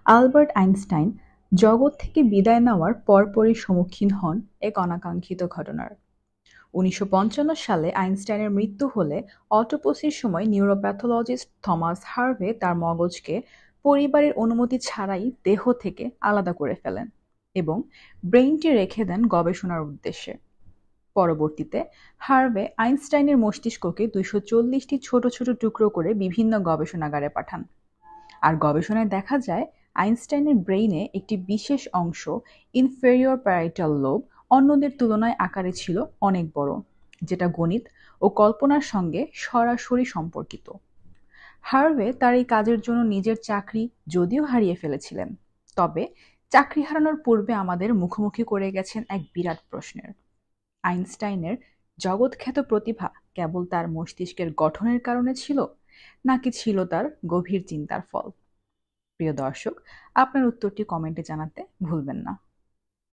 Albert Einstein জগৎ থেকে বিদায় নেওয়ার পরপরই সম্মুখীন হন এক অনাকাঙ্ক্ষিত ঘটনার। ১৯৫৫ সালে আইনস্টাইনের মৃত্যু হলে অটোপসির সময় নিউরোপ্যাথোলজিস্ট থমাস হার্ভে তার মগজকে পরিবারের অনুমতি ছাড়াই দেহ থেকে আলাদা করে ফেলেন এবং ব্রেইনটি রেখে দেন গবেষণার উদ্দেশ্যে। পরবর্তীতে হার্ভে আইনস্টাইনের মস্তিষ্ককে ২৪০টি ছোট ছোট টুকরো করে বিভিন্ন গবেষণাগারে পাঠান। আর গবেষণায় দেখা যায় আইনস্টাইনের ব্রেইনে একটি বিশেষ অংশ, ইনফেরিয়র প্যারাইটাল লোব, অন্যদের তুলনায় আকারে ছিল অনেক বড়, যেটা গণিত ও কল্পনার সঙ্গে সরাসরি সম্পর্কিত। হার্ভে তার এই কাজের জন্য নিজের চাকরি যদিও হারিয়ে ফেলেছিলেন, তবে চাকরি হারানোর পূর্বে আমাদের মুখোমুখি করে গেছেন এক বিরাট প্রশ্নের: আইনস্টাইনের জগৎখ্যাত প্রতিভা কেবল তার মস্তিষ্কের গঠনের কারণে ছিল, নাকি ছিল তার গভীর চিন্তার ফল? প্রিয় দর্শক, আপনার উত্তরটি কমেন্টে জানাতে ভুলবেন না।